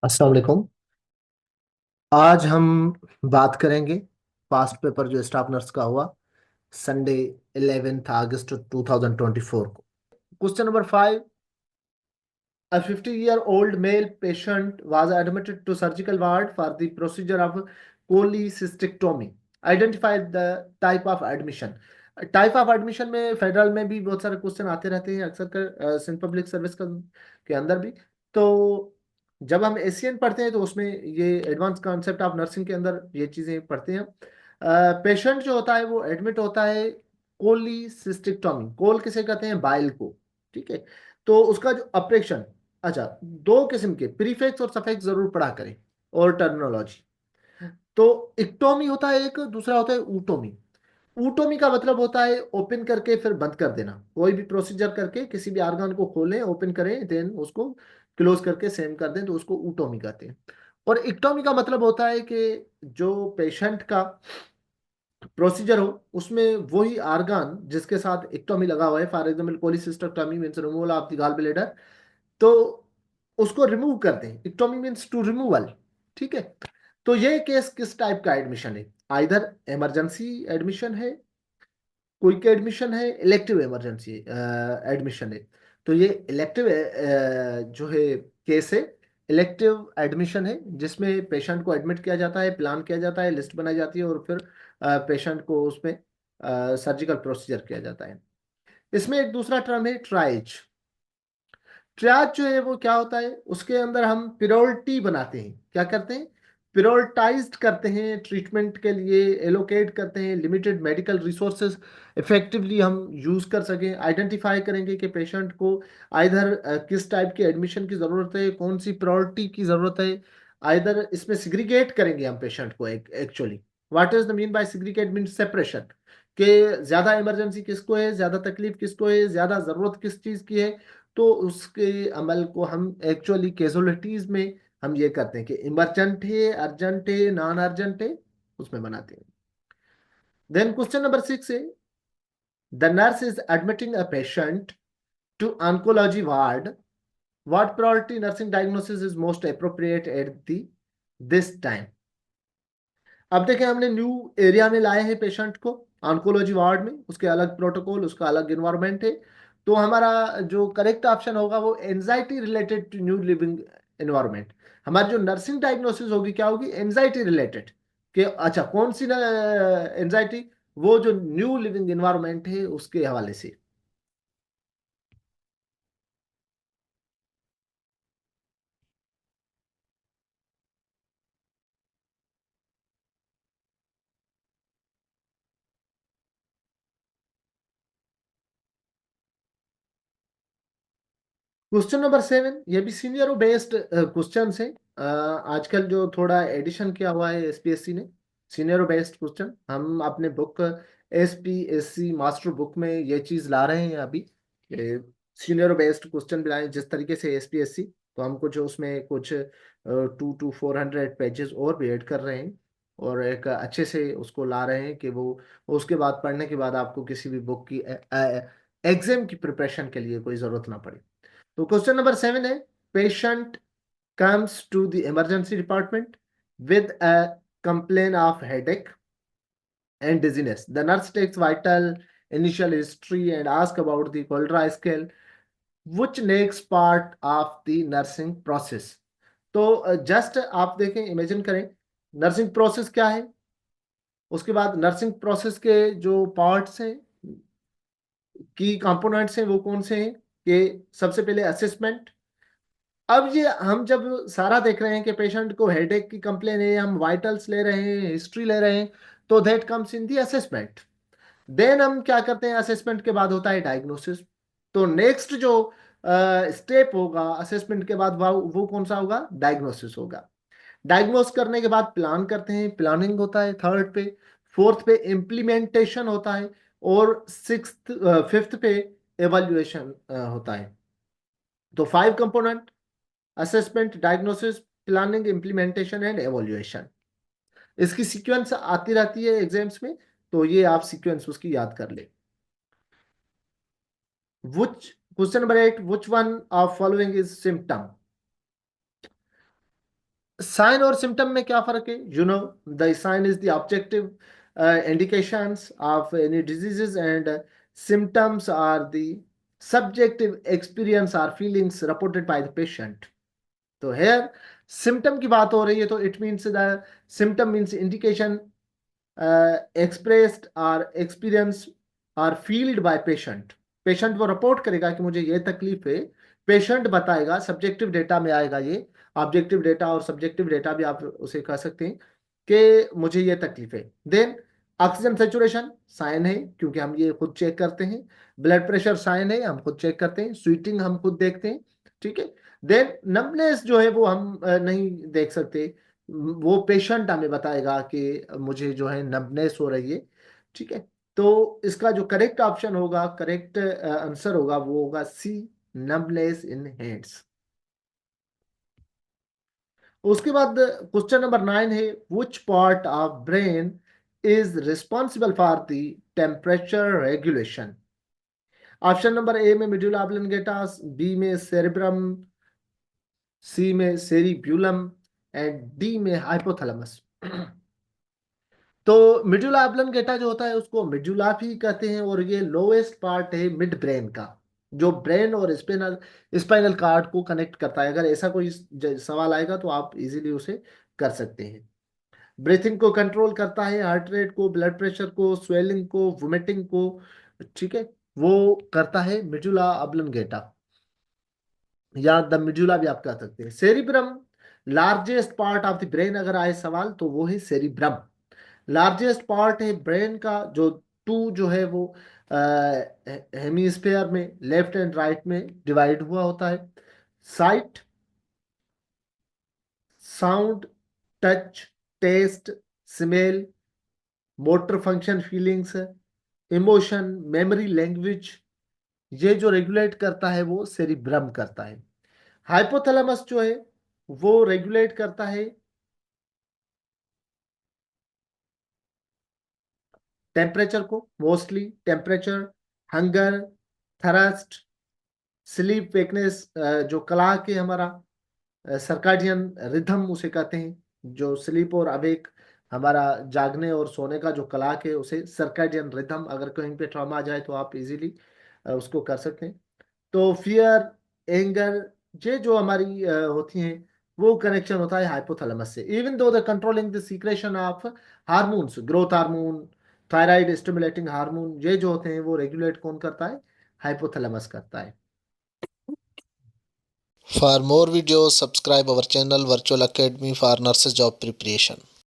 अस्सलाम वालेकुम। आज हम बात करेंगे पास्ट पेपर जो स्टाफ नर्स का हुआ संडे 11 अगस्त 2024 को। Question number 5। A 50-year-old male patient was admitted to surgical ward for the procedure of cholecystectomy. Identify the type of admission. Type of admission में फेडरल में भी बहुत सारे क्वेश्चन आते रहते हैं अक्सर कर सिंध पब्लिक सर्विस का के अंदर भी। तो जब हम एशियन पढ़ते हैं तो उसमें ये एडवांस कॉन्सेप्ट ऑफ नर्सिंग के अंदर ये चीजें पढ़ते हैं। पेशेंट जो होता है वो एडमिट होता है कोलीसिस्टेक्टोमी। कोल किसे कहते हैं? बाइल को। ठीक है। तो उसका जो ऑपरेशन, अच्छा, दो किस्म के प्रीफिक्स और सफिक्स जरूर पढ़ा करें और टर्मिनोलॉजी। तो इक्टोमी होता है एक, दूसरा होता है ऊटोमी। ऊटोमी का मतलब होता है ओपन करके फिर बंद कर देना। कोई भी प्रोसीजर करके किसी भी ऑर्गन को खोलें, ओपन करें, देन उसको क्लोज करके सेम कर दें, तो उसको ऊटोमी कहते हैं। और इक्टोमी का मतलब होता है कि जो पेशेंट का प्रोसीजर हो उसमें वही ऑर्गन जिसके साथ इक्टोमी लगा हुआ है, for example cholecystectomy means removal of the gall bladder, तो उसको रिमूव कर दें। Ectomy means to removal. ठीक है। तो ये केस किस टाइप का एडमिशन है? आइदर इमरजेंसी एडमिशन है, क्विक एडमिशन है, इलेक्टिव इमरजेंसी एडमिशन है। तो ये इलेक्टिव जो है केस है, इलेक्टिव एडमिशन है, जिसमें पेशेंट को एडमिट किया जाता है, प्लान किया जाता है, लिस्ट बनाई जाती है और फिर पेशेंट को उसमें सर्जिकल प्रोसीजर किया जाता है। इसमें एक दूसरा टर्म है ट्राइज। ट्रियाज जो है वो क्या होता है? उसके अंदर हम प्रायोरिटी बनाते हैं। क्या करते हैं? प्रायोरिटाइज्ड करते हैं ट्रीटमेंट के लिए, एलोकेट करते हैं लिमिटेड मेडिकल रिसोर्सेज इफेक्टिवली हम यूज कर सकें। आइडेंटिफाई करेंगे कि पेशेंट को आइधर किस टाइप के एडमिशन की जरूरत है, कौन सी प्रायोरिटी की जरूरत है। आइधर इसमें सिग्रीगेट करेंगे हम पेशेंट को। Actually what is the mean by segregate? Mean separation. कि ज्यादा इमरजेंसी किसको है, ज्यादा तकलीफ किसको है, ज्यादा जरूरत किस चीज की है। तो उसके अमल को हम एक्चुअली कैजुअलिटीज में हम ये करते हैं कि इमरजेंट है, अर्जेंट है, नॉन अर्जेंट है, उसमें बनाते हैं। देन क्वेश्चन नंबर 6 है, the nurse is admitting a patient to oncology ward, what priority nursing diagnosis is most appropriate at the this time. अब देखें, हमने न्यू एरिया में लाए हैं पेशेंट को ऑन्कोलॉजी वार्ड में, उसके अलग प्रोटोकॉल, उसका अलग इन्वायरमेंट है। तो हमारा जो करेक्ट ऑप्शन होगा वो anxiety related to new living environment. हमारी जो नर्सिंग डायग्नोसिस होगी क्या होगी? Anxiety related. कि अच्छा, कौन सी एंजाइटी? वो जो न्यू लिविंग इन्वायरमेंट है उसके हवाले से। क्वेश्चन नंबर 7, ये भी सीनियर बेस्ड क्वेश्चन है। आजकल जो थोड़ा एडिशन किया हुआ है एसपीएससी ने, सीनियर बेस्ड क्वेश्चन हम अपने बुक एसपीएससी मास्टर बुक में ये चीज ला रहे हैं अभी। सीनियर बेस्ड क्वेश्चन भी लाए जिस तरीके से एसपीएससी, तो हम कुछ उसमें कुछ 200 to 400 पेजेस और भी ऐड कर रहे हैं और एक अच्छे से उसको ला रहे हैं कि वो उसके बाद पढ़ने के बाद आपको किसी भी बुक की एग्जाम की प्रिपरेशन के लिए कोई जरूरत ना पड़े। तो क्वेश्चन नंबर 7 है, patient comes to the emergency department with a complaint of headache and dizziness. The nurse takes vital initial history and asks about the Caldera scale, which next part of the nursing process. तो just आप देखें, imagine करें nursing process क्या है, उसके बाद nursing process के जो पार्ट्स हैं, की कंपोनेंट्स हैं, वो कौन से हैं। कि सबसे पहले असेसमेंट। अब ये हम जब सारा देख रहे हैं कि पेशेंट को हेडेक की कंप्लेन है, हम वाइटल्स ले रहे हैं, हिस्ट्री ले रहे हैं, तो that comes in the assessment. Then हम क्या करते हैं, असेसमेंट के बाद होता है डायग्नोसिस। तो नेक्स्ट जो स्टेप होगा असेसमेंट के बाद वो कौन सा होगा? डायग्नोसिस होगा। डायग्नोस करने के बाद प्लान करते हैं, प्लानिंग होता है थर्ड पे। फोर्थ पे इम्प्लीमेंटेशन होता है और सिक्स्थ फिफ्थ पे एवेल्युएशन होता है। तो 5 component: assessment, diagnosis, planning, implementation and evaluation. इसकी सीक्वेंस आती रहती है एग्जाम्स में, तो ये आप सीक्वेंस उसकी याद कर ले। Question number 8, which one of following is symptom? Sign और सिम्टम में क्या फर्क है? The sign is the objective indications of any diseases, and symptoms are the subjective experience or feelings reported by the patient. तो hair symptom की बात हो रही है, तो it means the symptom means indication expressed और एक्सपीरियंस और field bye patient. Patient वो रिपोर्ट करेगा कि मुझे ये तकलीफ है, पेशेंट बताएगा, सब्जेक्टिव डेटा में आएगा ये। ऑब्जेक्टिव डेटा और सब्जेक्टिव डेटा भी आप उसे कह सकते हैं कि मुझे ये तकलीफ है। देन ऑक्सीजन सेचुरेशन साइन है, क्योंकि हम ये खुद चेक करते हैं। ब्लड प्रेशर साइन है, हम खुद चेक करते हैं। स्वीटिंग हम खुद देखते हैं, ठीक है। देन नमनेस जो है वो हम नहीं देख सकते, वो पेशेंट हमें बताएगा कि मुझे जो है नमनेस हो रही है, ठीक है। तो इसका जो करेक्ट ऑप्शन होगा, करेक्ट आंसर होगा, वो होगा सी, नमनेस इन हैंड्स। उसके बाद क्वेश्चन नंबर 9 है, which part of brain is responsible for the temperature regulation? Option number A में मिड्यूला ऑब्लिंगेटा, बी में सेरेब्रम, सी में सेरिब्यूलम एंड डी में हाइपोथैलेमस। तो मिड्यूला ऑब्लिंगेटा जो होता है उसको मिड्यूला भी कहते हैं, और ये लोएस्ट पार्ट है मिड ब्रेन का, जो ब्रेन और स्पाइनल स्पाइनल कार्ड को कनेक्ट करता है। अगर ऐसा कोई सवाल आएगा तो आप इजीली उसे कर सकते हैं। ब्रीथिंग को कंट्रोल करता है, हार्ट रेट को, ब्लड प्रेशर को, स्वेलिंग को, वोमिटिंग को, ठीक है, वो करता है मिड्यूला ऑब्लिंगेटा, या द मिड्यूला भी आप कह सकते हैं। Cerebrum largest part of the brain, अगर आए सवाल तो वो है सेरिब्रम। लार्जेस्ट पार्ट है ब्रेन का, जो टू जो है वो हेमीस्फेयर में लेफ्ट एंड राइट में डिवाइड हुआ होता है। Sight, sound, touch, taste, smell, motor function, feelings, emotion, memory, language, ये जो रेगुलेट करता है वो सेरिब्रम करता है। हाइपोथैलेमस जो है वो रेगुलेट करता है टेम्परेचर को, mostly temperature, hunger, thrust, sleep वेकनेस, जो क्लॉक है हमारा, सर्काडियन रिथम उसे कहते हैं। जो स्लीप और अवेक, हमारा जागने और सोने का जो क्लॉक है उसे सर्काडियन रिथम, अगर कहीं पे ट्रॉमा आ जाए तो आप इजीली उसको कर सकते हैं। तो फियर, एंगर, ये जो हमारी होती हैं, वो कनेक्शन होता है हाइपोथैलेमस से। Even though the controlling the secretion of hormones, growth hormone, thyroid stimulating hormone, ये जो होते हैं वो रेगुलेट कौन करता है? हाइपोथैलेमस करता है। For more videos, subscribe our channel Virtual Academy for Nurses Job Preparation.